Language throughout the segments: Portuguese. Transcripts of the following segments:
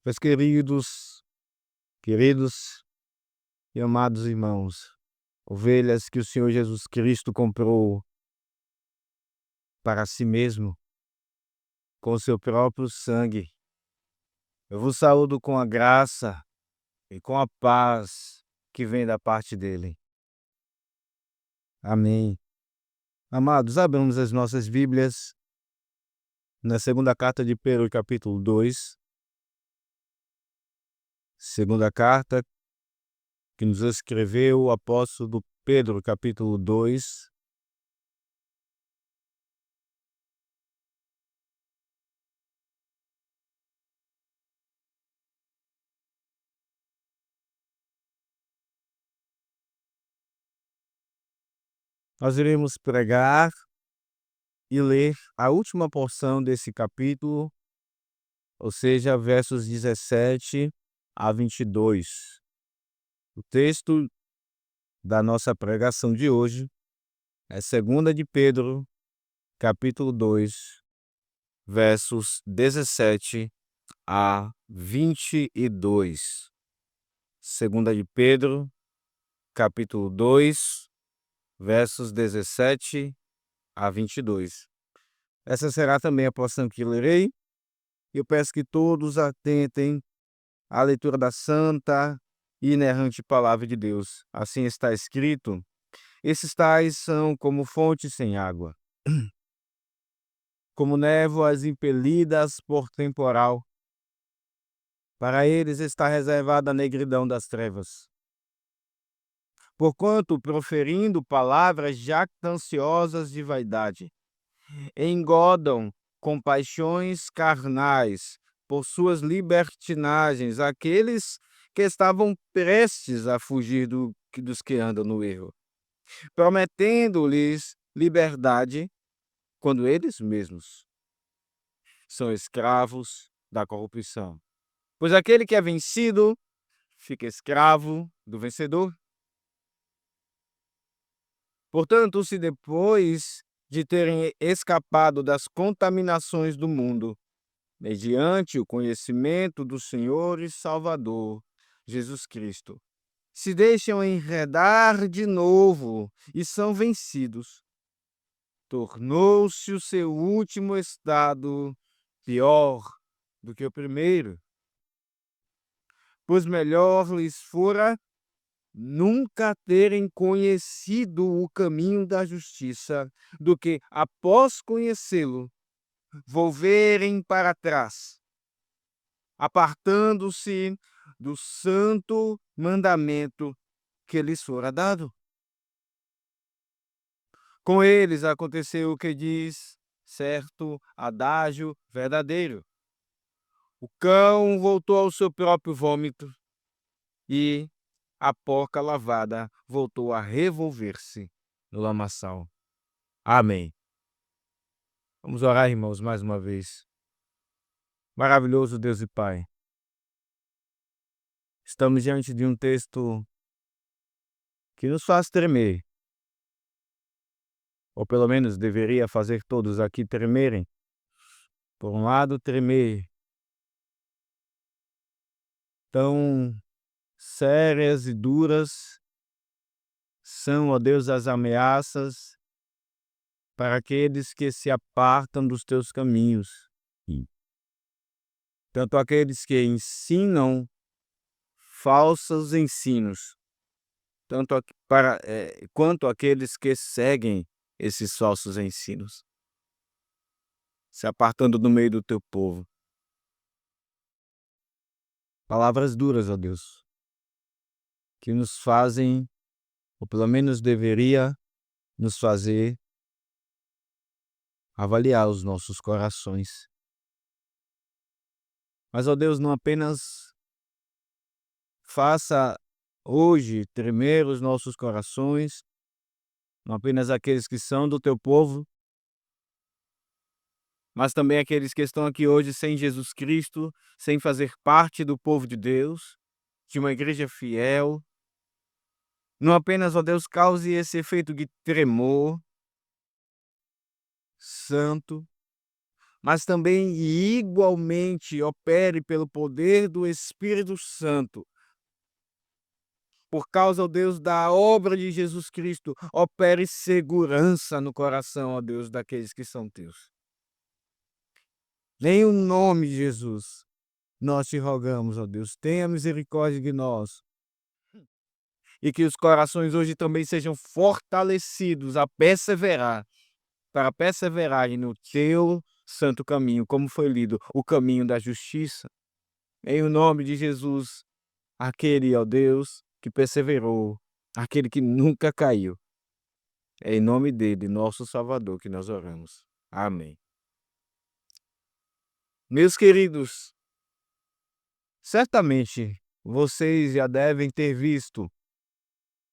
Meus queridos e amados irmãos, ovelhas que o Senhor Jesus Cristo comprou para si mesmo com seu próprio sangue, eu vos saúdo com a graça e com a paz que vem da parte dele. Amém. Amados, abramos as nossas Bíblias na segunda carta de Pedro, capítulo 2. Segunda carta que nos escreveu o apóstolo Pedro, capítulo 2. Nós iremos pregar e ler a última porção desse capítulo, ou seja, versos 17 a 22. O texto da nossa pregação de hoje é 2 de Pedro, capítulo 2, versos 17 a 22. 2 de Pedro, capítulo 2, versos 17 a 22. Essa será também a porção que lerei. Eu peço que todos atentem à leitura da santa e inerrante palavra de Deus. Assim está escrito: esses tais são como fontes sem água, como névoas impelidas por temporal. Para eles está reservada a negridão das trevas. Porquanto, proferindo palavras jactanciosas de vaidade, engodam com paixões carnais por suas libertinagens aqueles que estavam prestes a fugir dos que andam no erro, prometendo-lhes liberdade quando eles mesmos são escravos da corrupção. Pois aquele que é vencido fica escravo do vencedor. Portanto, se depois de terem escapado das contaminações do mundo, mediante o conhecimento do Senhor e Salvador, Jesus Cristo, se deixam enredar de novo e são vencidos, tornou-se o seu último estado pior do que o primeiro. Pois melhor lhes fora nunca terem conhecido o caminho da justiça, do que, após conhecê-lo, volverem para trás, apartando-se do santo mandamento que lhes fora dado. Com eles aconteceu o que diz certo adágio verdadeiro: o cão voltou ao seu próprio vômito e a porca lavada voltou a revolver-se no lamaçal. Amém. Vamos orar, irmãos, mais uma vez. Maravilhoso Deus e Pai, estamos diante de um texto que nos faz tremer, ou pelo menos deveria fazer todos aqui tremerem. Por um lado, tremer, tão sérias e duras são, ó Deus, as ameaças para aqueles que se apartam dos teus caminhos. Tanto aqueles que ensinam falsos ensinos, quanto aqueles que seguem esses falsos ensinos, se apartando do meio do teu povo. Palavras duras, ó Deus, que nos fazem, ou pelo menos deveria nos fazer, avaliar os nossos corações. Mas, ó Deus, não apenas faça hoje tremer os nossos corações, não apenas aqueles que são do teu povo, mas também aqueles que estão aqui hoje sem Jesus Cristo, sem fazer parte do povo de Deus, de uma igreja fiel. Não apenas, ó Deus, cause esse efeito de tremor santo, mas também e igualmente opere pelo poder do Espírito Santo. Por causa, ó Deus, da obra de Jesus Cristo, opere segurança no coração, ó Deus, daqueles que são teus. Em o nome de Jesus, nós te rogamos, ó Deus, tenha misericórdia de nós. E que os corações hoje também sejam fortalecidos a perseverar, para perseverarem no teu santo caminho, como foi lido, o caminho da justiça. Em o nome de Jesus, aquele, ó Deus, que perseverou, aquele que nunca caiu. É em nome dele, nosso Salvador, que nós oramos. Amém. Meus queridos, certamente vocês já devem ter visto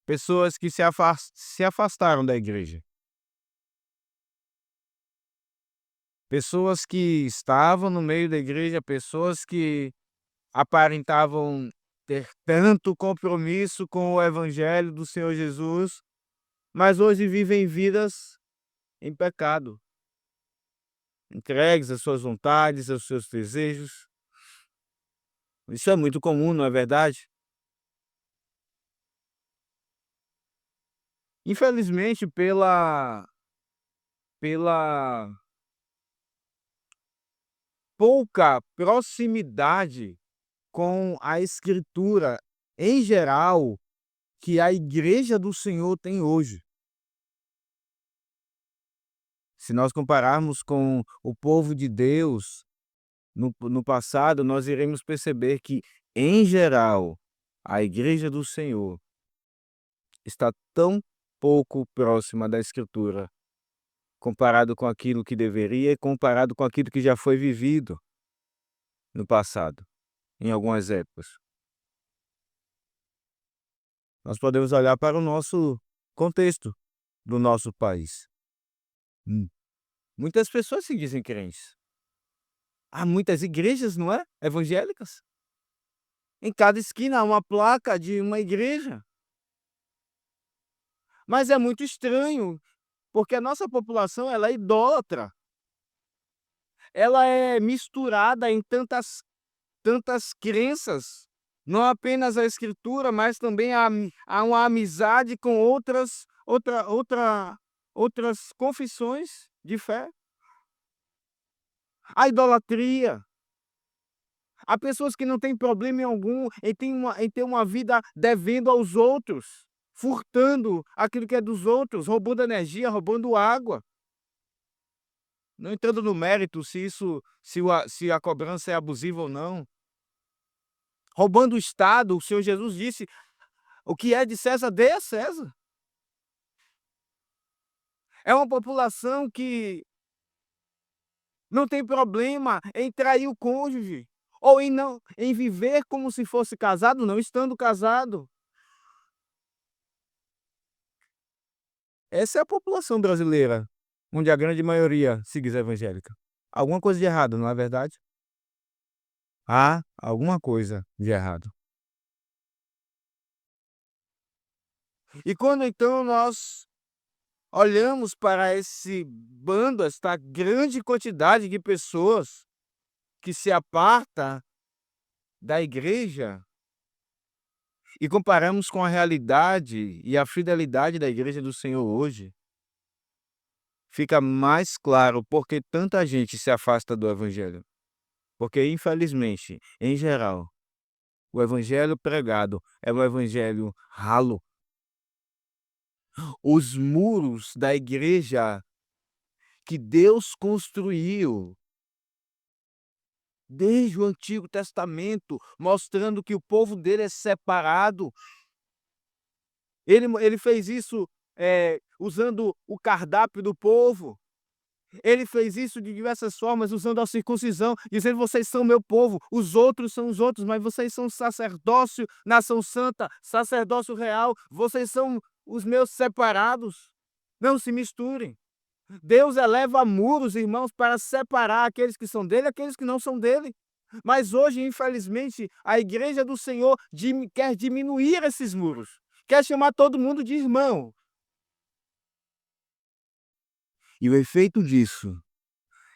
pessoas que se afastaram da igreja. Pessoas que estavam no meio da igreja, pessoas que aparentavam ter tanto compromisso com o evangelho do Senhor Jesus, mas hoje vivem vidas em pecado, entregues às suas vontades, aos seus desejos. Isso é muito comum, não é verdade? Infelizmente, pela pouca proximidade com a Escritura em geral que a igreja do Senhor tem hoje. Se nós compararmos com o povo de Deus no passado, nós iremos perceber que, em geral, a igreja do Senhor está tão pouco próxima da Escritura, comparado com aquilo que deveria e comparado com aquilo que já foi vivido no passado, em algumas épocas. Nós podemos olhar para o nosso contexto do nosso país. Hum. Muitas pessoas se dizem crentes. Há muitas igrejas, não é? Evangélicas. Em cada esquina há uma placa de uma igreja. Mas é muito estranho, porque a nossa população ela é idólatra. Ela é misturada em tantas crenças, não apenas a escritura, mas também há uma amizade com outras confissões de fé. A idolatria. Há pessoas que não têm problema algum em ter uma vida devendo aos outros, furtando aquilo que é dos outros, roubando energia, roubando água. Não entrando no mérito se a cobrança é abusiva ou não. Roubando o Estado, o Senhor Jesus disse: "O que é de César, dê a César". É uma população que não tem problema em trair o cônjuge, ou em viver como se fosse casado, não estando casado. Essa é a população brasileira, onde a grande maioria se diz evangélica. Alguma coisa de errado, não é verdade? Há alguma coisa de errado. E quando então nós olhamos para esse bando, esta grande quantidade de pessoas que se aparta da igreja e comparamos com a realidade e a fidelidade da igreja do Senhor hoje, fica mais claro porque tanta gente se afasta do evangelho. Porque infelizmente, em geral, o evangelho pregado é um evangelho ralo. Os muros da igreja que Deus construiu desde o Antigo Testamento, mostrando que o povo dele é separado. Ele fez isso, usando o cardápio do povo. Ele fez isso de diversas formas, usando a circuncisão, dizendo: "Vocês são meu povo, os outros são os outros, mas vocês são sacerdócio, nação santa, sacerdócio real, vocês são os meus separados, não se misturem". Deus eleva muros, irmãos, para separar aqueles que são dele e aqueles que não são dele. Mas hoje, infelizmente, a igreja do Senhor quer diminuir esses muros, quer chamar todo mundo de irmão. E o efeito disso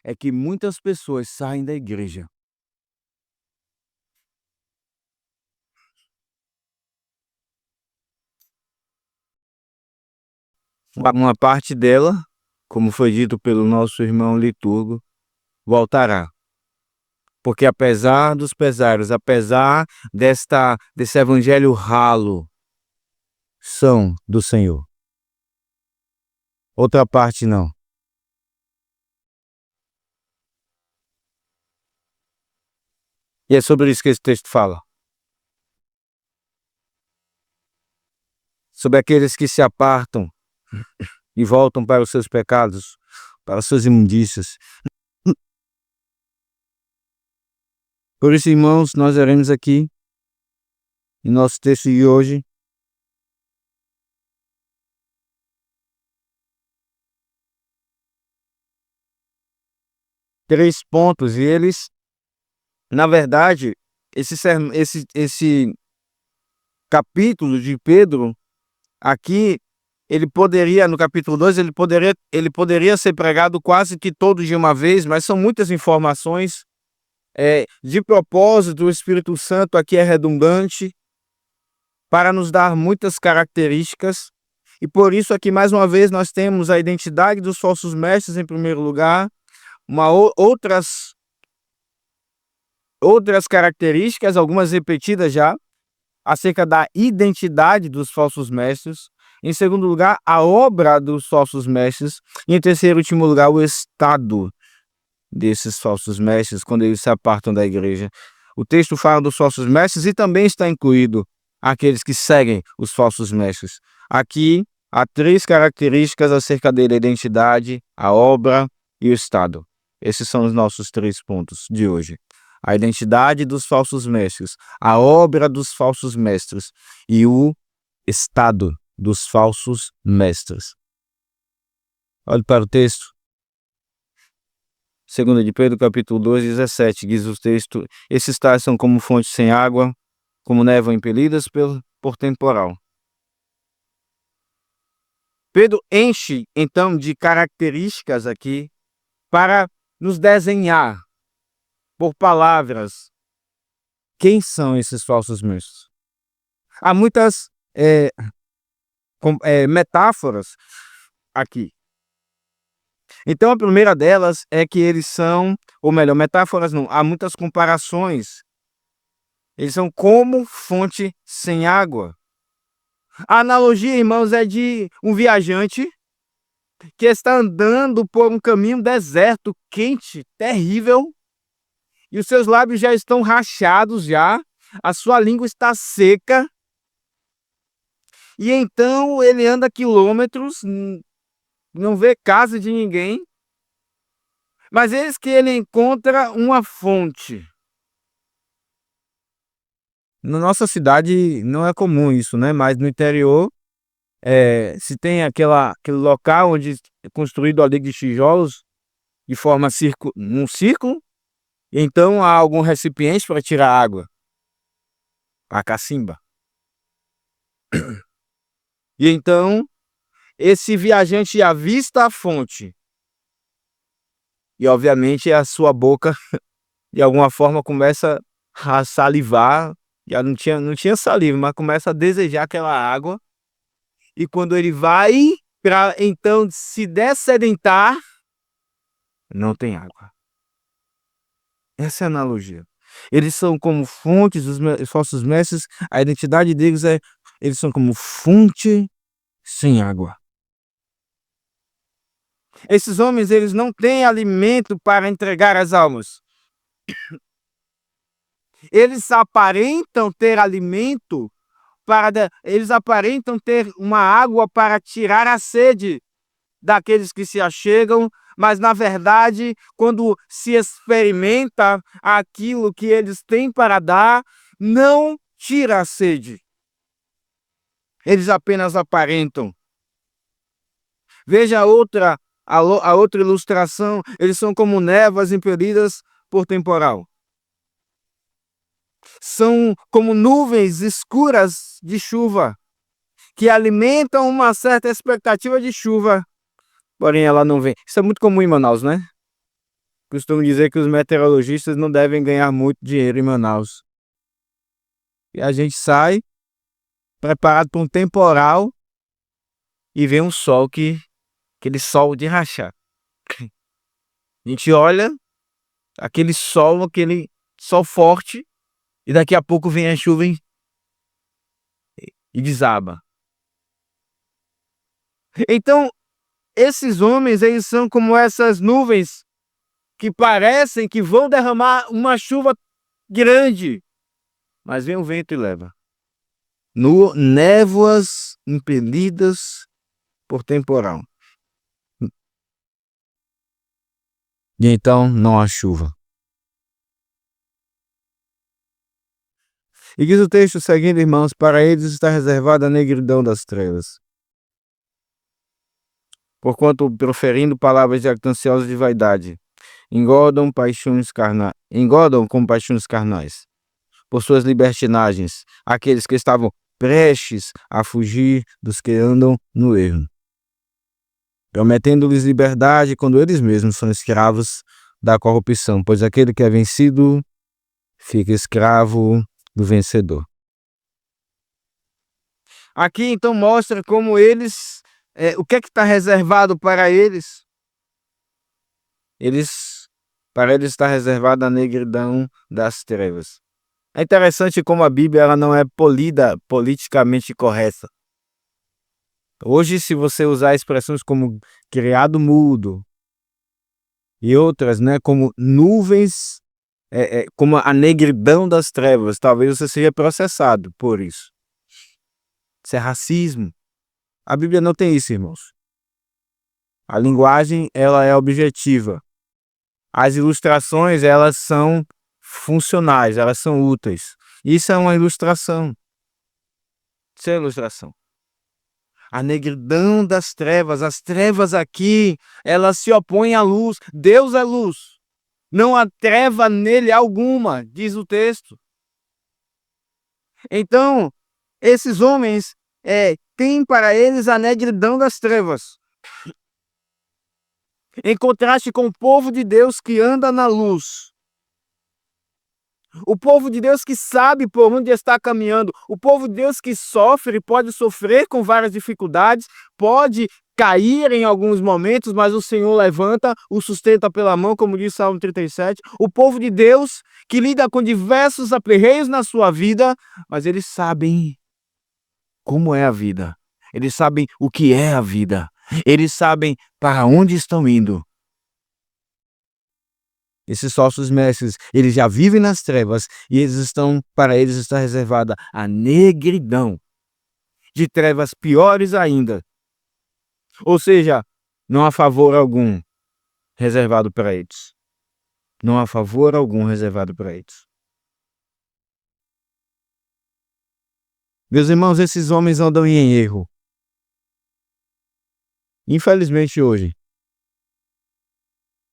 é que muitas pessoas saem da igreja. Uma parte dela, como foi dito pelo nosso irmão liturgo, voltará. Porque apesar dos pesares, apesar desse evangelho ralo, são do Senhor. Outra parte não. E é sobre isso que esse texto fala. Sobre aqueles que se apartam e voltam para os seus pecados, para as suas imundícias. Por isso, irmãos, nós veremos aqui, em nosso texto de hoje, três pontos, e eles, na verdade, esse capítulo de Pedro, aqui, ele poderia, no capítulo 2, ele poderia ser pregado quase que todo de uma vez, mas são muitas informações. De propósito, o Espírito Santo aqui é redundante para nos dar muitas características, e por isso aqui, mais uma vez, nós temos a identidade dos falsos mestres em primeiro lugar, outras características, algumas repetidas já, acerca da identidade dos falsos mestres. Em segundo lugar, a obra dos falsos mestres. E em terceiro e último lugar, o estado desses falsos mestres quando eles se apartam da igreja. O texto fala dos falsos mestres e também está incluído aqueles que seguem os falsos mestres. Aqui há três características acerca dele: a identidade, a obra e o estado. Esses são os nossos três pontos de hoje: a identidade dos falsos mestres, a obra dos falsos mestres e o estado dos falsos mestres. Olhe para o texto. 2 de Pedro, capítulo 2, 17, diz o texto: esses tais são como fontes sem água, como névoa impelidas por temporal. Pedro enche, então, de características aqui para nos desenhar, por palavras, quem são esses falsos mestres. Há muitas metáforas aqui. Então, a primeira delas é que eles são, ou melhor, metáforas não, há muitas comparações. Eles são como fonte sem água. A analogia, irmãos, é de um viajante que está andando por um caminho deserto, quente, terrível, e os seus lábios já estão rachados já, a sua língua está seca, e então ele anda quilômetros, não vê casa de ninguém, mas eis que ele encontra uma fonte. Na nossa cidade não é comum isso, né? Mas no interior, se tem aquele local onde é construído ali de tijolos, de forma num círculo, então há algum recipiente para tirar água, a cacimba. E então, esse viajante avista a fonte, e obviamente a sua boca, de alguma forma, começa a salivar. Já não tinha saliva, mas começa a desejar aquela água. E quando ele vai para então se dessedentar, não tem água. Essa é a analogia. Eles são como fontes, os falsos mestres, a identidade deles eles são como fonte sem água. Esses homens, eles não têm alimento para entregar às almas. Eles aparentam ter alimento eles aparentam ter uma água para tirar a sede daqueles que se achegam, mas na verdade, quando se experimenta aquilo que eles têm para dar, não tira a sede. Eles apenas aparentam. Veja a outra ilustração: eles são como névoas impelidas por temporal. São como nuvens escuras de chuva, que alimentam uma certa expectativa de chuva, porém ela não vem. Isso é muito comum em Manaus, né? Costumo dizer que os meteorologistas não devem ganhar muito dinheiro em Manaus. E a gente sai preparado para um temporal e vê um sol aquele sol de rachar. A gente olha aquele sol forte e daqui a pouco vem a chuva e desaba. Então, esses homens, eles são como essas nuvens que parecem que vão derramar uma chuva grande, mas vem o vento e leva. Névoas impelidas por temporal. E então não há chuva. E diz o texto seguinte, irmãos, para eles está reservada a negridão das trevas. Porquanto, proferindo palavras jactanciosas de vaidade, engordam com paixões carnais. Por suas libertinagens, aqueles que estavam prestes a fugir dos que andam no erro, prometendo-lhes liberdade quando eles mesmos são escravos da corrupção, pois aquele que é vencido fica escravo do vencedor. Aqui então mostra como eles, o que é que está reservado para eles? Para eles está reservada a negridão das trevas. É interessante como a Bíblia ela não é polida, politicamente correta. Hoje, se você usar expressões como criado mudo e outras, né, como nuvens, como a negridão das trevas, talvez você seja processado por isso. Isso é racismo. A Bíblia não tem isso, irmãos. A linguagem, ela é objetiva. As ilustrações, elas são funcionais, elas são úteis. Isso é uma ilustração. Isso é ilustração. A negridão das trevas, as trevas aqui, elas se opõem à luz. Deus é luz. Não há treva nele alguma, diz o texto. Então, esses homens têm para eles a negridão das trevas. Em contraste com o povo de Deus que anda na luz. O povo de Deus que sabe por onde está caminhando. O povo de Deus que sofre, pode sofrer com várias dificuldades, pode cair em alguns momentos, mas o Senhor levanta, o sustenta pela mão, como diz Salmo 37. O povo de Deus que lida com diversos aperreios na sua vida, mas eles sabem como é a vida. Eles sabem o que é a vida. Eles sabem para onde estão indo. Esses falsos mestres, eles já vivem nas trevas e para eles está reservada a negridão de trevas piores ainda. Ou seja, não há favor algum reservado para eles. Não há favor algum reservado para eles. Meus irmãos, esses homens andam em erro. Infelizmente hoje,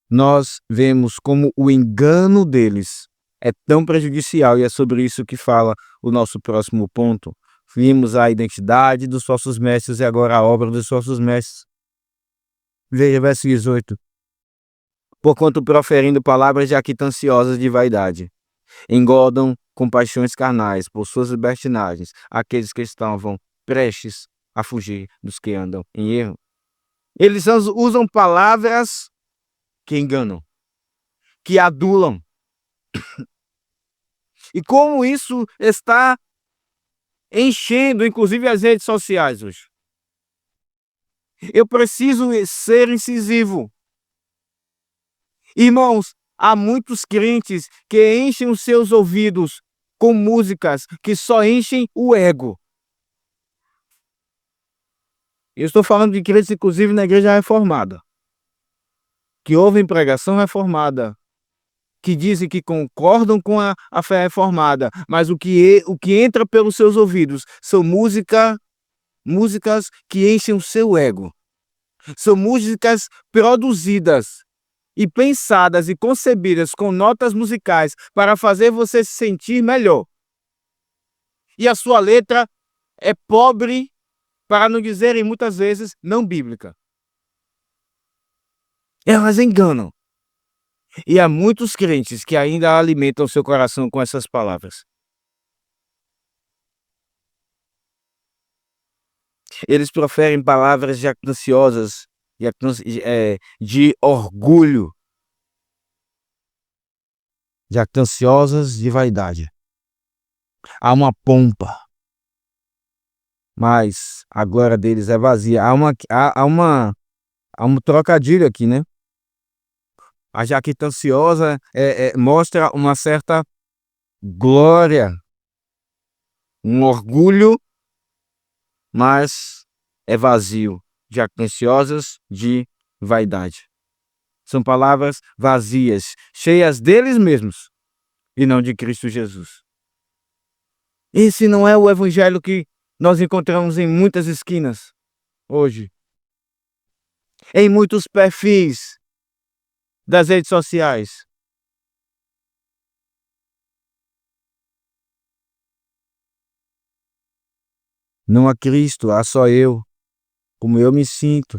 nós vemos como o engano deles é tão prejudicial e é sobre isso que fala o nosso próximo ponto. Vimos a identidade dos falsos mestres e agora a obra dos falsos mestres. Veja verso 18. Porquanto proferindo palavras jactanciosas de vaidade, engordam com paixões carnais por suas libertinagens aqueles que estavam prestes a fugir dos que andam em erro. Eles usam palavras que enganam, que adulam. E como isso está enchendo, inclusive, as redes sociais hoje. Eu preciso ser incisivo. Irmãos, há muitos crentes que enchem os seus ouvidos com músicas que só enchem o ego. Eu estou falando de crentes, inclusive, na igreja reformada, que ouvem pregação reformada, que dizem que concordam com a fé reformada, mas o que entra pelos seus ouvidos são músicas que enchem o seu ego. São músicas produzidas e pensadas e concebidas com notas musicais para fazer você se sentir melhor. E a sua letra é pobre, para não dizerem muitas vezes não bíblica. Elas enganam. E há muitos crentes que ainda alimentam seu coração com essas palavras. Eles proferem palavras jactanciosas, de orgulho, jactanciosas de vaidade. Há uma pompa, mas a glória deles é vazia. Há um trocadilho aqui, né? A jactanciosa mostra uma certa glória, um orgulho, mas é vazio. Jactanciosas de vaidade. São palavras vazias, cheias deles mesmos e não de Cristo Jesus. Esse não é o evangelho que nós encontramos em muitas esquinas hoje, em muitos perfis das redes sociais. Não há Cristo, há só eu, como eu me sinto,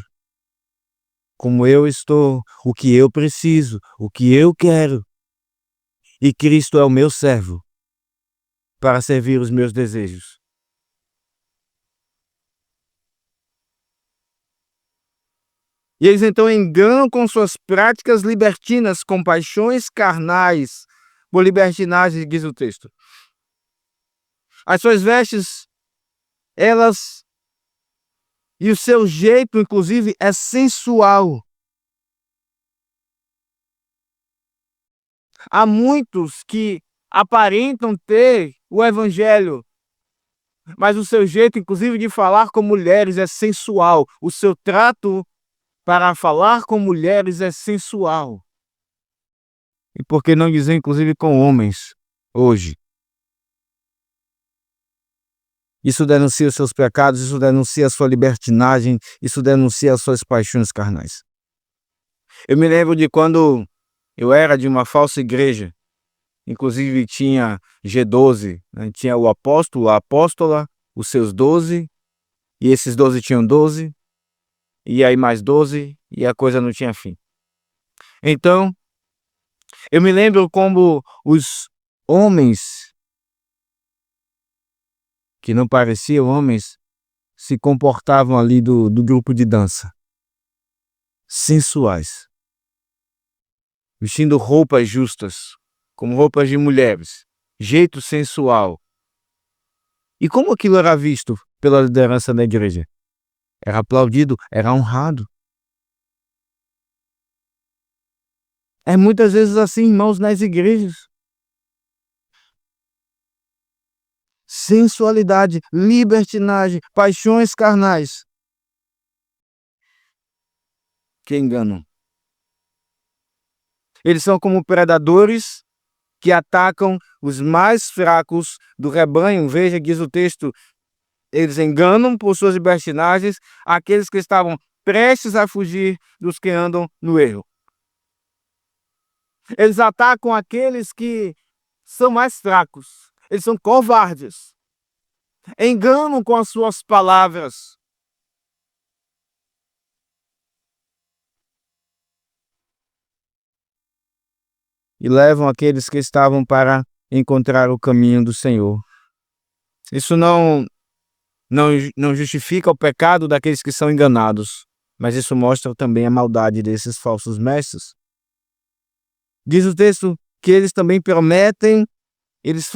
como eu estou, o que eu preciso, o que eu quero. E Cristo é o meu servo para servir os meus desejos. E eles então enganam com suas práticas libertinas, com paixões carnais, por libertinagem, diz o texto. As suas vestes, elas, e o seu jeito, inclusive, é sensual. Há muitos que aparentam ter o evangelho, mas o seu jeito, inclusive, de falar com mulheres é sensual. O seu trato para falar com mulheres é sensual. E por que não dizer, inclusive, com homens, hoje? Isso denuncia os seus pecados, isso denuncia a sua libertinagem, isso denuncia as suas paixões carnais. Eu me lembro de quando eu era de uma falsa igreja, inclusive tinha G12, né? Tinha o apóstolo, a apóstola, os seus 12, e esses 12 tinham 12, e aí mais 12, e a coisa não tinha fim. Então, eu me lembro como os homens, que não pareciam homens, se comportavam ali do grupo de dança. Sensuais. Vestindo roupas justas, como roupas de mulheres. Jeito sensual. E como aquilo era visto pela liderança da igreja? Era aplaudido, era honrado. É muitas vezes assim, irmãos, nas igrejas. Sensualidade, libertinagem, paixões carnais que enganam. Eles são como predadores que atacam os mais fracos do rebanho. Veja, diz o texto, eles enganam por suas libertinagens aqueles que estavam prestes a fugir dos que andam no erro. Eles atacam aqueles que são mais fracos. Eles são covardes. Enganam com as suas palavras. E levam aqueles que estavam para encontrar o caminho do Senhor. Isso não justifica o pecado daqueles que são enganados, mas isso mostra também a maldade desses falsos mestres. Diz o texto que eles também prometem, eles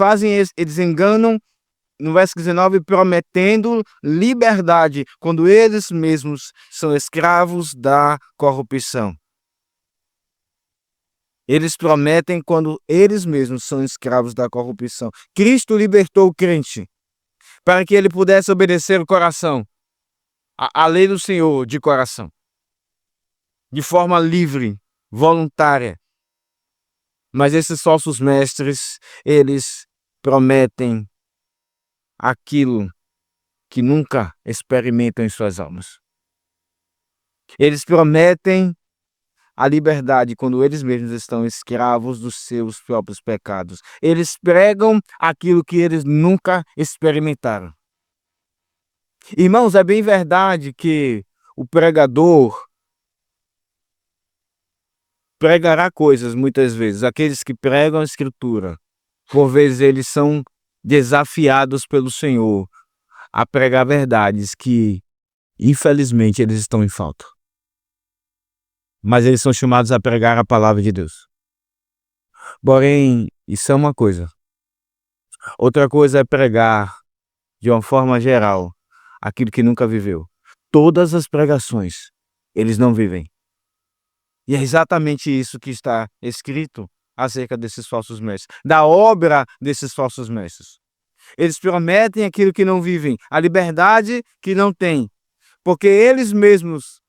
enganam, no verso 19, prometendo liberdade, quando eles mesmos são escravos da corrupção. Eles prometem quando eles mesmos são escravos da corrupção. Cristo libertou o crente para que ele pudesse obedecer o coração, a lei do Senhor de coração, de forma livre, voluntária. Mas esses falsos mestres, eles prometem aquilo que nunca experimentam em suas almas. Eles prometem a liberdade quando eles mesmos estão escravos dos seus próprios pecados. Eles pregam aquilo que eles nunca experimentaram. Irmãos, é bem verdade que o pregador pregará coisas, muitas vezes. Aqueles que pregam a Escritura, por vezes eles são desafiados pelo Senhor a pregar verdades que, infelizmente, eles estão em falta. Mas eles são chamados a pregar a palavra de Deus. Porém, isso é uma coisa. Outra coisa é pregar, de uma forma geral, aquilo que nunca viveu. Todas as pregações, eles não vivem. E é exatamente isso que está escrito acerca desses falsos mestres, da obra desses falsos mestres. Eles prometem aquilo que não vivem, a liberdade que não têm, porque eles mesmos,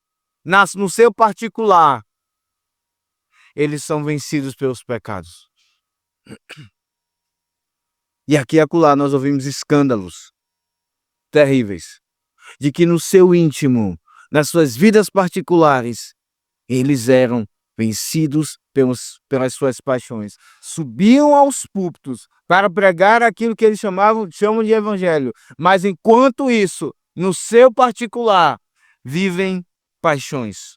no seu particular, eles são vencidos pelos pecados. E aqui e acolá nós ouvimos escândalos terríveis, de que no seu íntimo, nas suas vidas particulares, eles eram vencidos pelas suas paixões. Subiam aos púlpitos para pregar aquilo que eles chamam de evangelho. Mas enquanto isso, no seu particular, vivem paixões.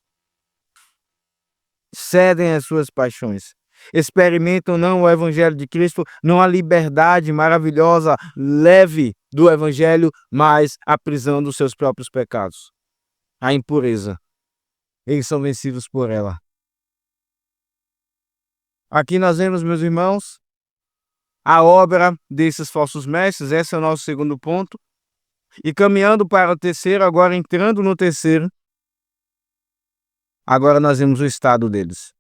Cedem às suas paixões. Experimentam não o evangelho de Cristo, não a liberdade maravilhosa, leve do evangelho, mas a prisão dos seus próprios pecados. A impureza. Eles são vencidos por ela. Aqui nós vemos, meus irmãos, a obra desses falsos mestres. Esse é o nosso segundo ponto. E caminhando para o terceiro, agora entrando no terceiro, agora nós vemos o estado deles.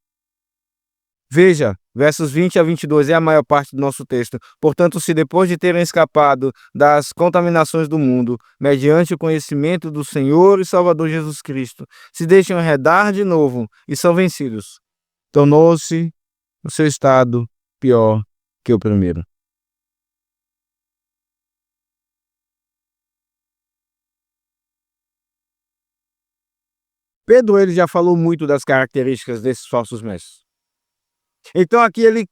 Veja, versos 20 a 22 é a maior parte do nosso texto. Portanto, se depois de terem escapado das contaminações do mundo, mediante o conhecimento do Senhor e Salvador Jesus Cristo, se deixam enredar de novo e são vencidos, tornou-se o seu estado pior que o primeiro. Pedro, ele já falou muito das características desses falsos mestres. Então aqui ele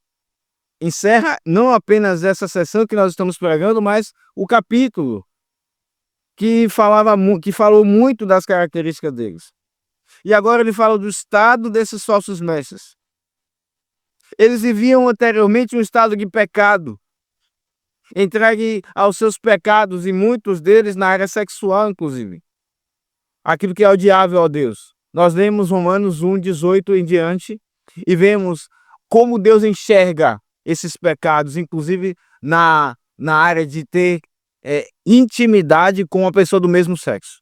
encerra não apenas essa sessão que nós estamos pregando, mas o capítulo que falou muito das características deles. E agora ele fala do estado desses falsos mestres. Eles viviam anteriormente um estado de pecado, entregue aos seus pecados, e muitos deles na área sexual, inclusive. Aquilo que é odiável a Deus. Nós lemos Romanos 1:18 em diante e vemos como Deus enxerga esses pecados, inclusive na área de ter intimidade com uma pessoa do mesmo sexo.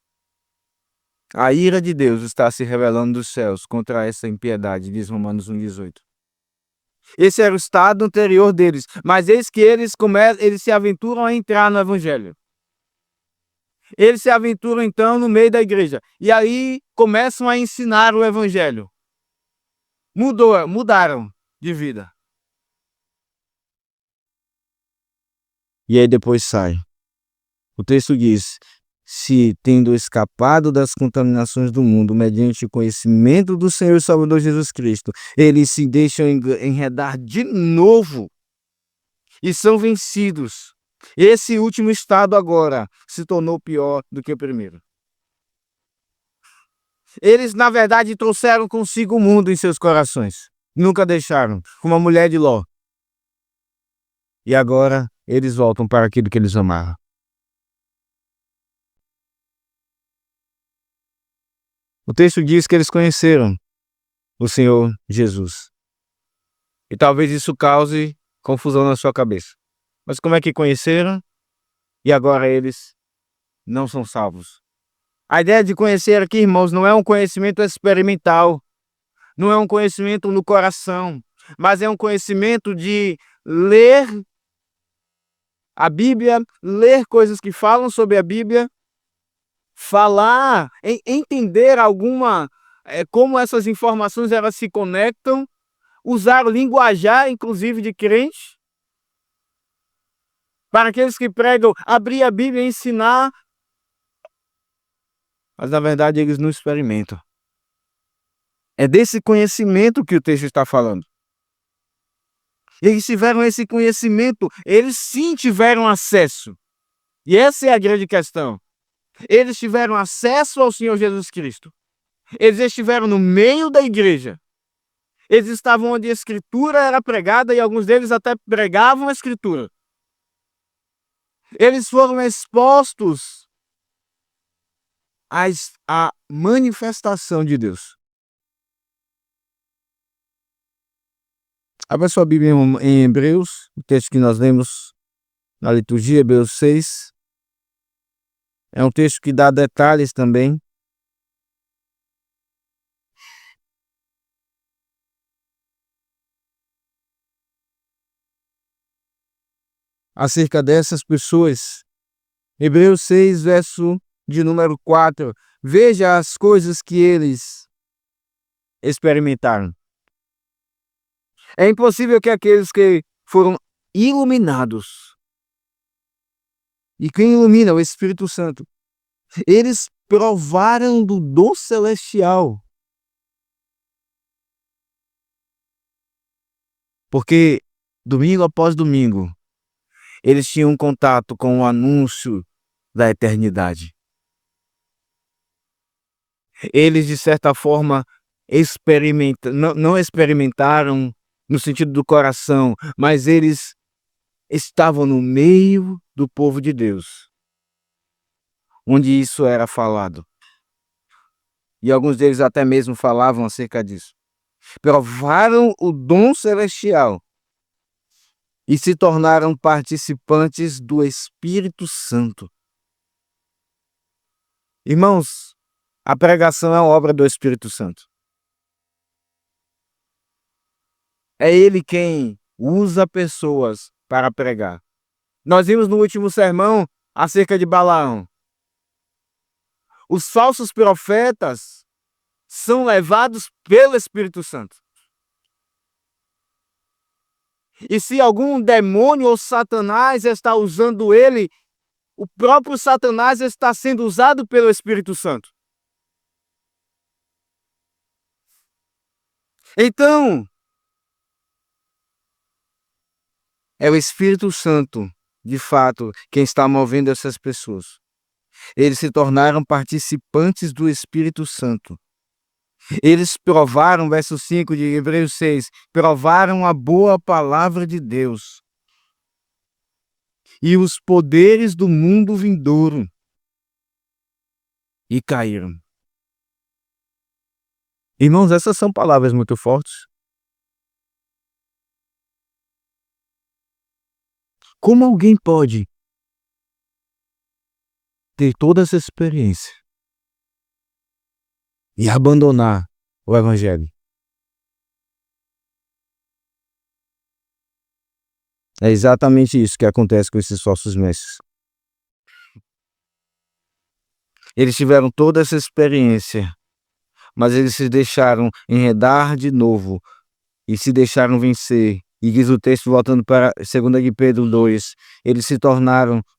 A ira de Deus está se revelando dos céus contra essa impiedade, diz Romanos 1:18. Esse era o estado anterior deles, mas eis que eles se aventuram a entrar no evangelho. Eles se aventuram então no meio da igreja e aí começam a ensinar o evangelho. Mudaram de vida. E aí depois sai. O texto diz: se tendo escapado das contaminações do mundo, mediante o conhecimento do Senhor e Salvador Jesus Cristo, eles se deixam enredar de novo e são vencidos. Esse último estado agora se tornou pior do que o primeiro. Eles, na verdade, trouxeram consigo o mundo em seus corações. Nunca deixaram, como a mulher de Ló. E agora eles voltam para aquilo que eles amavam. O texto diz que eles conheceram o Senhor Jesus. E talvez isso cause confusão na sua cabeça. Mas como é que conheceram? E agora eles não são salvos. A ideia de conhecer aqui, irmãos, não é um conhecimento experimental. Não é um conhecimento no coração. Mas é um conhecimento de ler a Bíblia, ler coisas que falam sobre a Bíblia, falar, entender como essas informações elas se conectam, usar o linguajar, inclusive, de crente, para aqueles que pregam, abrir a Bíblia e ensinar, mas na verdade eles não experimentam. É desse conhecimento que o texto está falando. Eles tiveram esse conhecimento, eles sim tiveram acesso. E essa é a grande questão. Eles tiveram acesso ao Senhor Jesus Cristo. Eles estiveram no meio da igreja. Eles estavam onde a Escritura era pregada e alguns deles até pregavam a Escritura. Eles foram expostos à manifestação de Deus. Abra sua Bíblia em Hebreus, o texto que nós lemos na liturgia, Hebreus 6. É um texto que dá detalhes também. Acerca dessas pessoas. Hebreus 6, verso de número 4. Veja as coisas que eles experimentaram. É impossível que aqueles que foram iluminados, e quem ilumina é o Espírito Santo, eles provaram do dom celestial. Porque domingo após domingo, eles tinham contato com o anúncio da eternidade. Eles, de certa forma, não experimentaram no sentido do coração, mas eles estavam no meio do povo de Deus, onde isso era falado. E alguns deles até mesmo falavam acerca disso. Provaram o dom celestial e se tornaram participantes do Espírito Santo. Irmãos, a pregação é uma obra do Espírito Santo. É Ele quem usa pessoas para pregar. Nós vimos no último sermão acerca de Balaão. Os falsos profetas são levados pelo Espírito Santo. E se algum demônio ou Satanás está usando ele, o próprio Satanás está sendo usado pelo Espírito Santo. Então, é o Espírito Santo, de fato, quem está movendo essas pessoas. Eles se tornaram participantes do Espírito Santo. Eles provaram, verso 5 de Hebreus 6, provaram a boa palavra de Deus e os poderes do mundo vindouro e caíram. Irmãos, essas são palavras muito fortes. Como alguém pode ter toda essa experiência e abandonar o Evangelho? É exatamente isso que acontece com esses falsos mestres. Eles tiveram toda essa experiência, mas eles se deixaram enredar de novo e se deixaram vencer. E diz o texto, voltando para 2 de Pedro 2, eles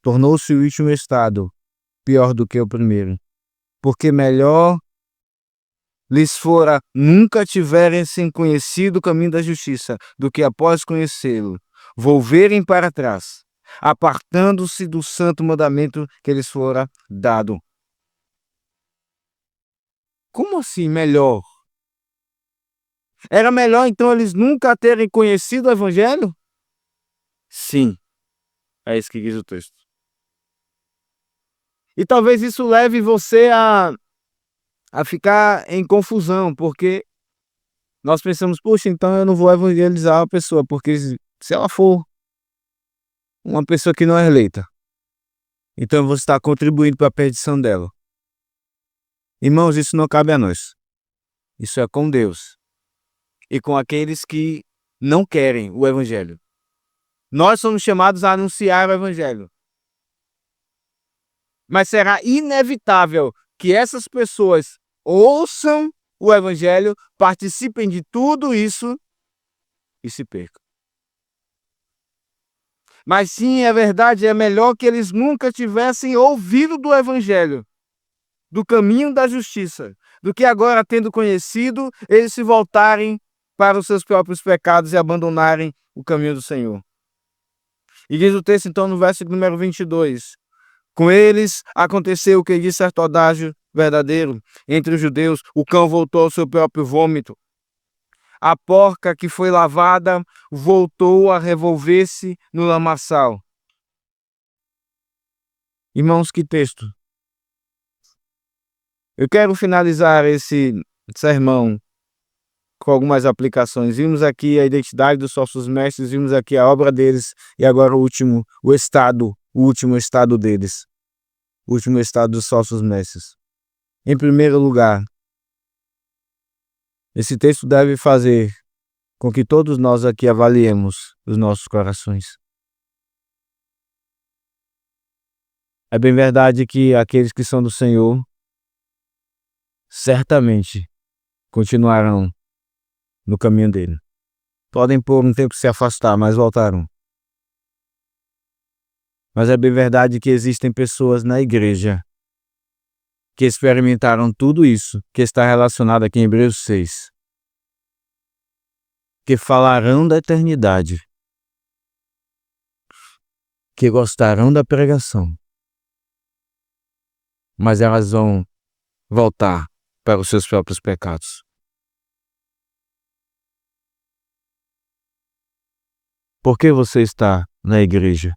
tornou-se o último estado pior do que o primeiro. Porque melhor lhes fora nunca tivessem conhecido o caminho da justiça, do que após conhecê-lo, volverem para trás, apartando-se do santo mandamento que lhes fora dado. Como assim melhor? Era melhor então eles nunca terem conhecido o Evangelho? Sim, é isso que diz o texto. E talvez isso leve você a ficar em confusão, porque nós pensamos, poxa, então eu não vou evangelizar a pessoa, porque se ela for uma pessoa que não é eleita, então você está contribuindo para a perdição dela. Irmãos, isso não cabe a nós. Isso é com Deus e com aqueles que não querem o Evangelho. Nós somos chamados a anunciar o Evangelho. Mas será inevitável que essas pessoas ouçam o Evangelho, participem de tudo isso e se percam. Mas sim, é verdade, é melhor que eles nunca tivessem ouvido do Evangelho, do caminho da justiça, do que agora, tendo conhecido, eles se voltarem para os seus próprios pecados e abandonarem o caminho do Senhor. E diz o texto então no verso número 22, com eles aconteceu o que diz certo adágio verdadeiro, entre os judeus, o cão voltou ao seu próprio vômito. A porca que foi lavada voltou a revolver-se no lamaçal. Irmãos, que texto! Eu quero finalizar esse sermão com algumas aplicações. Vimos aqui a identidade dos falsos mestres, vimos aqui a obra deles e agora o último estado deles, o último estado dos falsos mestres. Em primeiro lugar, esse texto deve fazer com que todos nós aqui avaliemos os nossos corações. É bem verdade que aqueles que são do Senhor certamente continuarão no caminho dele. Podem por um tempo se afastar, mas voltarão. Mas é bem verdade que existem pessoas na igreja que experimentaram tudo isso que está relacionado aqui em Hebreus 6, que falarão da eternidade, que gostarão da pregação, mas elas vão voltar para os seus próprios pecados. Por que você está na igreja?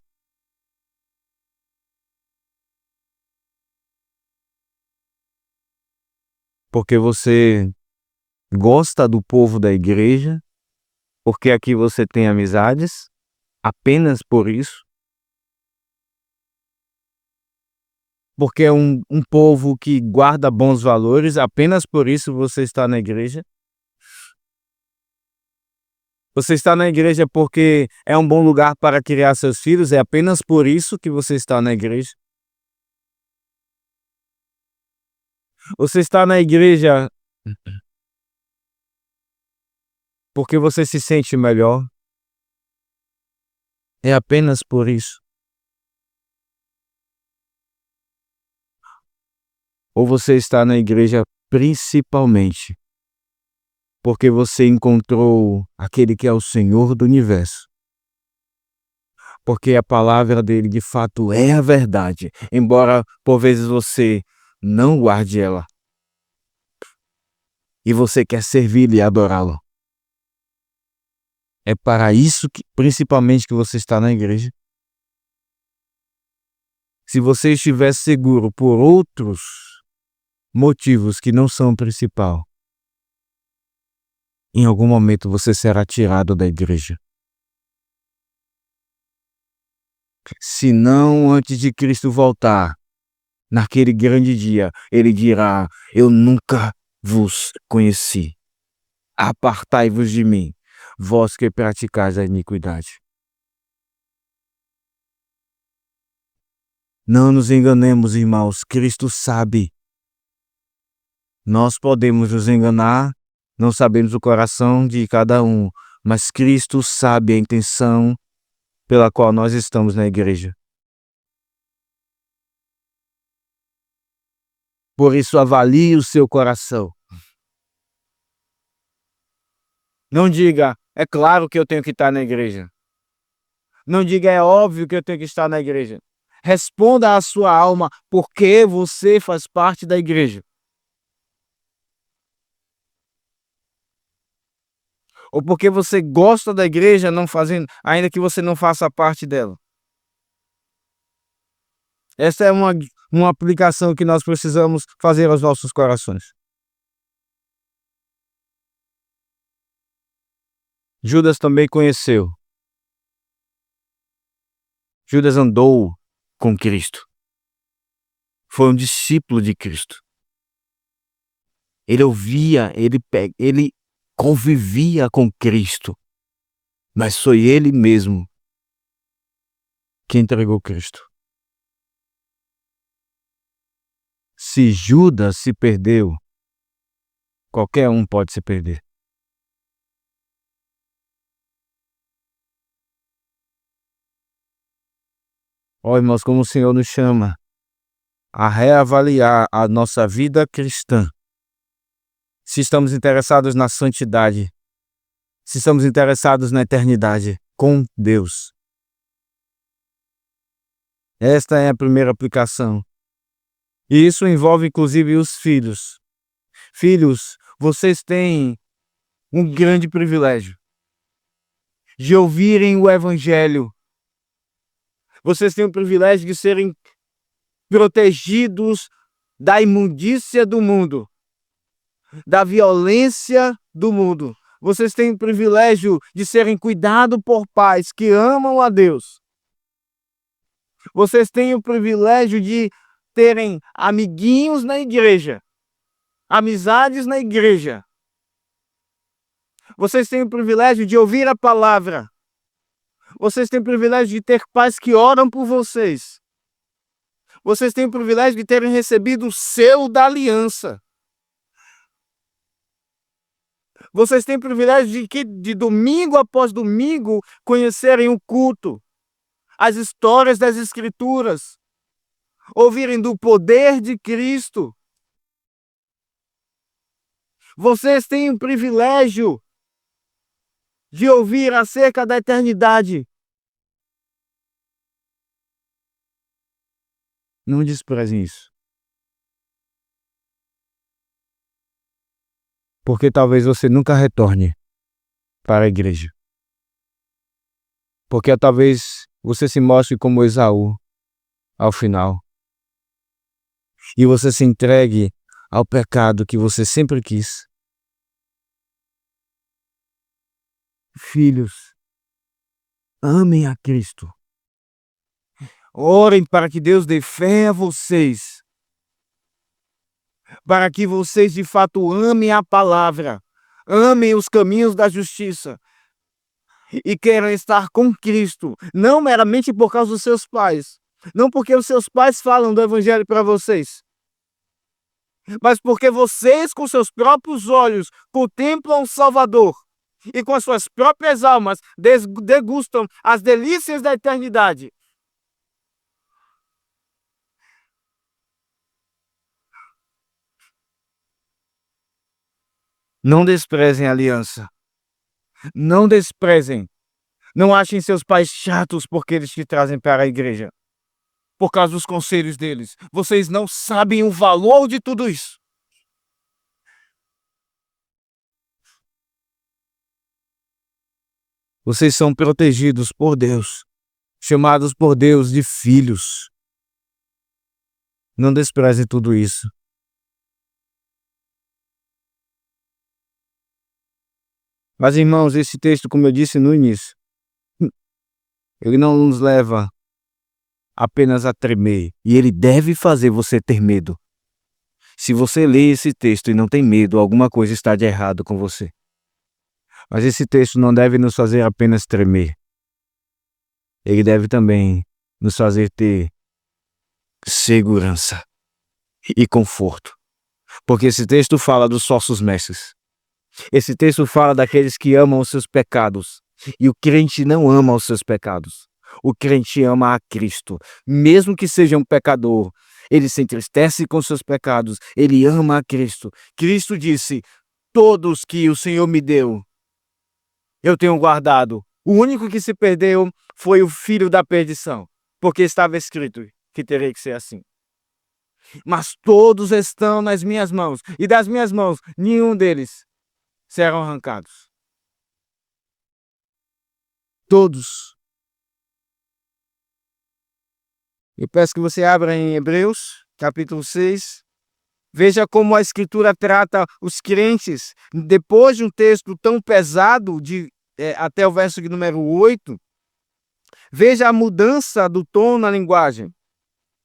Porque você gosta do povo da igreja? Porque aqui você tem amizades? Apenas por isso? Porque é um povo que guarda bons valores, apenas por isso você está na igreja? Você está na igreja porque é um bom lugar para criar seus filhos, é apenas por isso que você está na igreja? Você está na igreja porque você se sente melhor? É apenas por isso? Ou você está na igreja principalmente porque você encontrou aquele que é o Senhor do universo? Porque a palavra dele de fato é a verdade, embora por vezes você não guarde ela. E você quer servi-lo e adorá-lo. É para isso que, principalmente, que você está na igreja. Se você estiver seguro por outros motivos que não são o principal, em algum momento você será tirado da igreja. Se não antes de Cristo voltar, naquele grande dia, ele dirá: eu nunca vos conheci. Apartai-vos de mim, vós que praticais a iniquidade. Não nos enganemos, irmãos, Cristo sabe. Nós podemos nos enganar, não sabemos o coração de cada um, mas Cristo sabe a intenção pela qual nós estamos na igreja. Por isso, avalie o seu coração. Não diga, é claro que eu tenho que estar na igreja. Não diga, é óbvio que eu tenho que estar na igreja. Responda à sua alma por que você faz parte da igreja. Ou porque você gosta da igreja, não fazendo, ainda que você não faça parte dela. Essa é uma aplicação que nós precisamos fazer aos nossos corações. Judas também conheceu. Judas andou com Cristo. Foi um discípulo de Cristo. Ele ouvia, ele convivia com Cristo. Mas foi ele mesmo que entregou Cristo. Se Judas se perdeu, qualquer um pode se perder. Ó, irmãos, como o Senhor nos chama a reavaliar a nossa vida cristã. Se estamos interessados na santidade, se estamos interessados na eternidade com Deus. Esta é a primeira aplicação. E isso envolve inclusive os filhos. Filhos, vocês têm um grande privilégio de ouvirem o Evangelho. Vocês têm o privilégio de serem protegidos da imundícia do mundo, da violência do mundo. Vocês têm o privilégio de serem cuidados por pais que amam a Deus. Vocês têm o privilégio de terem amiguinhos na igreja, amizades na igreja. Vocês têm o privilégio de ouvir a palavra. Vocês têm o privilégio de ter pais que oram por vocês. Vocês têm o privilégio de terem recebido o selo da aliança. Vocês têm o privilégio de domingo após domingo conhecerem o culto, as histórias das Escrituras, ouvirem do poder de Cristo. Vocês têm o privilégio de ouvir acerca da eternidade. Não desprezem isso. Porque talvez você nunca retorne para a igreja. Porque talvez você se mostre como Esaú ao final. E você se entregue ao pecado que você sempre quis. Filhos, amem a Cristo. Orem para que Deus dê fé a vocês. Para que vocês de fato amem a palavra. Amem os caminhos da justiça. E queiram estar com Cristo. Não meramente por causa dos seus pais. Não porque os seus pais falam do Evangelho para vocês. Mas porque vocês, com seus próprios olhos, contemplam o Salvador. E com as suas próprias almas degustam as delícias da eternidade. Não desprezem a aliança. Não desprezem. Não achem seus pais chatos porque eles te trazem para a igreja. Por causa dos conselhos deles. Vocês não sabem o valor de tudo isso. Vocês são protegidos por Deus. Chamados por Deus de filhos. Não desprezem tudo isso. Mas, irmãos, esse texto, como eu disse no início, ele não nos leva apenas a tremer. E ele deve fazer você ter medo. Se você lê esse texto e não tem medo, alguma coisa está de errado com você. Mas esse texto não deve nos fazer apenas tremer. Ele deve também nos fazer ter segurança e conforto. Porque esse texto fala dos falsos mestres. Esse texto fala daqueles que amam os seus pecados. E o crente não ama os seus pecados. O crente ama a Cristo. Mesmo que seja um pecador, ele se entristece com seus pecados. Ele ama a Cristo. Cristo disse: todos que o Senhor me deu, eu tenho guardado. O único que se perdeu foi o filho da perdição. Porque estava escrito que teria que ser assim. Mas todos estão nas minhas mãos. E das minhas mãos, nenhum deles serão arrancados. Todos. Eu peço que você abra em Hebreus, capítulo 6. Veja como a Escritura trata os crentes. Depois de um texto tão pesado, até o verso de número 8, veja a mudança do tom na linguagem.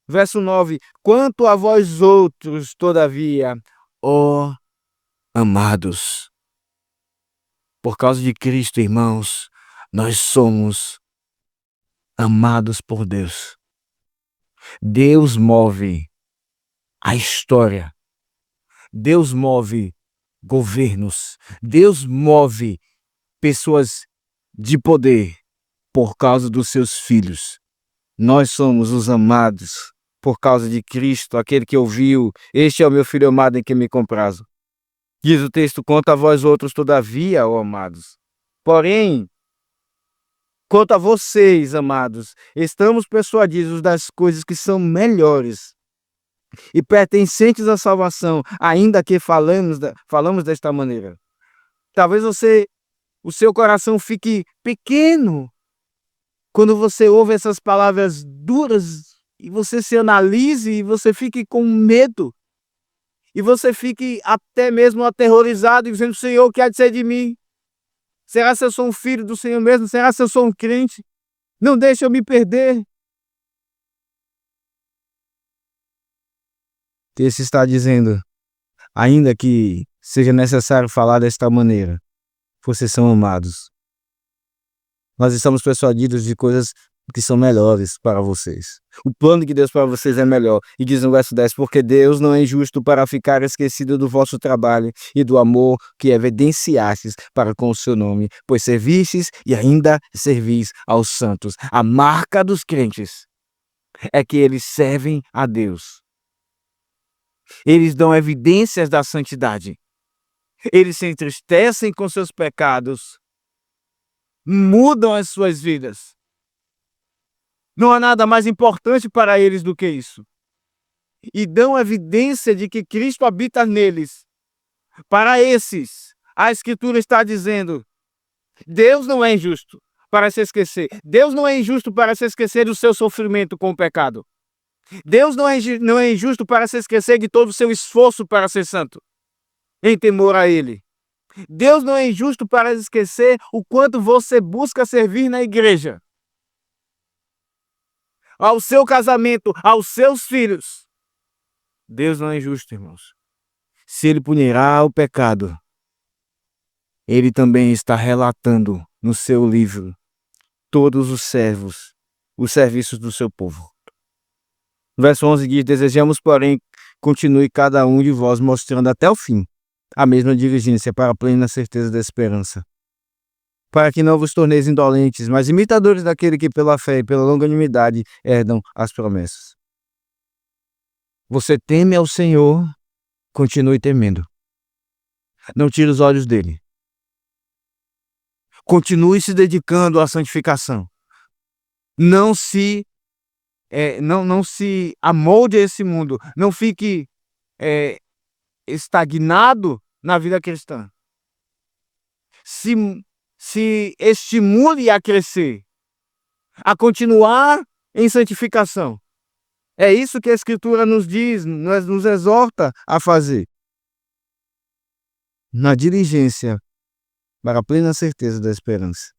Verso 9. Quanto a vós outros, todavia, ó amados, por causa de Cristo, irmãos, nós somos amados por Deus. Deus move a história. Deus move governos. Deus move pessoas de poder por causa dos seus filhos. Nós somos os amados por causa de Cristo, aquele que ouviu: este é o meu filho amado em quem me comprazo. Diz o texto: quanto a vós outros, todavia, ó amados. Porém, quanto a vocês, amados, estamos persuadidos das coisas que são melhores e pertencentes à salvação, ainda que falamos desta maneira. Talvez o seu coração fique pequeno quando você ouve essas palavras duras e você se analise e você fique com medo. E você fique até mesmo aterrorizado, dizendo: Senhor, o que há de ser de mim? Será se eu sou um filho do Senhor mesmo? Será se eu sou um crente? Não deixe eu me perder. O texto está dizendo: ainda que seja necessário falar desta maneira, vocês são amados. Nós estamos persuadidos de coisas que são melhores para vocês. O plano de Deus para vocês é melhor. E diz no verso 10, porque Deus não é injusto para ficar esquecido do vosso trabalho e do amor que evidenciastes para com o seu nome, pois servistes e ainda servis aos santos. A marca dos crentes é que eles servem a Deus. Eles dão evidências da santidade. Eles se entristecem com seus pecados, mudam as suas vidas. Não há nada mais importante para eles do que isso. E dão evidência de que Cristo habita neles. Para esses, a Escritura está dizendo: Deus não é injusto para se esquecer. Deus não é injusto para se esquecer do seu sofrimento com o pecado. Deus não é injusto para se esquecer de todo o seu esforço para ser santo, em temor a Ele. Deus não é injusto para esquecer o quanto você busca servir na igreja, ao seu casamento, aos seus filhos. Deus não é injusto, irmãos. Se Ele punirá o pecado, Ele também está relatando no seu livro todos os serviços do seu povo. Verso 11 diz: desejamos, porém, continue cada um de vós mostrando até o fim a mesma diligência para a plena certeza da esperança, para que não vos torneis indolentes, mas imitadores daquele que pela fé e pela longanimidade herdam as promessas. Você teme ao Senhor, continue temendo. Não tire os olhos dele. Continue se dedicando à santificação. Não se amolde a esse mundo. Não fique estagnado na vida cristã. Se estimule a crescer, a continuar em santificação. É isso que a Escritura nos diz, nos exorta a fazer. Na diligência para a plena certeza da esperança.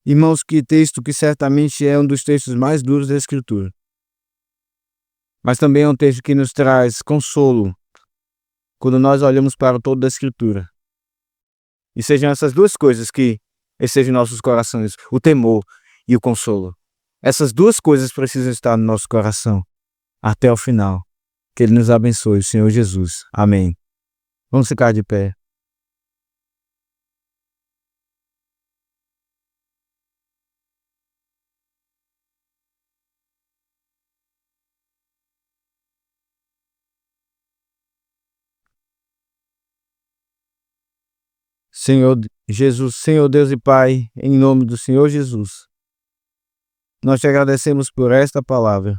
Irmãos, que texto que certamente é um dos textos mais duros da Escritura. Mas também é um texto que nos traz consolo quando nós olhamos para todo da Escritura. E sejam essas duas coisas que estejam em nossos corações, o temor e o consolo. Essas duas coisas precisam estar no nosso coração até o final. Que Ele nos abençoe, Senhor Jesus. Amém. Vamos ficar de pé. Senhor Jesus, Senhor Deus e Pai, em nome do Senhor Jesus, nós te agradecemos por esta palavra.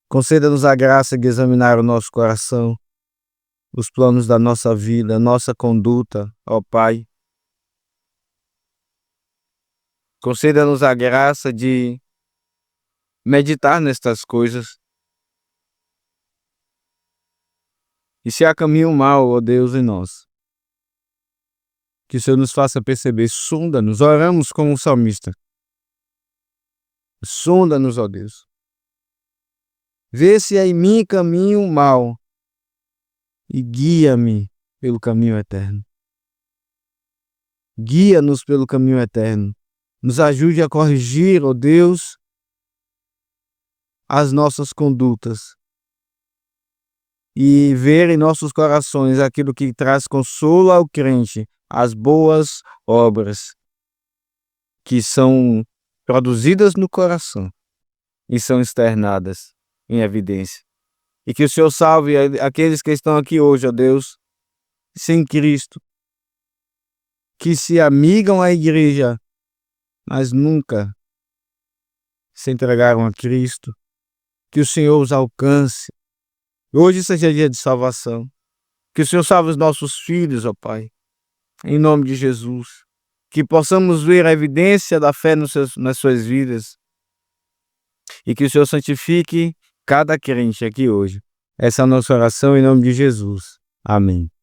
Conceda-nos a graça de examinar o nosso coração, os planos da nossa vida, nossa conduta, ó Pai. Conceda-nos a graça de meditar nestas coisas. E se há caminho mau, ó Deus, em nós, que o Senhor nos faça perceber, sonda-nos, oramos como um salmista. Sonda-nos, ó Deus. Vê se há em mim caminho mau e guia-me pelo caminho eterno. Guia-nos pelo caminho eterno. Nos ajude a corrigir, ó Deus, as nossas condutas e ver em nossos corações aquilo que traz consolo ao crente, as boas obras que são produzidas no coração e são externadas em evidência. E que o Senhor salve aqueles que estão aqui hoje, ó Deus, sem Cristo, que se amigam à igreja, mas nunca se entregaram a Cristo. Que o Senhor os alcance. Hoje seja dia de salvação. Que o Senhor salve os nossos filhos, ó Pai, em nome de Jesus. Que possamos ver a evidência da fé nas suas vidas e que o Senhor santifique cada crente aqui hoje. Essa é a nossa oração em nome de Jesus. Amém.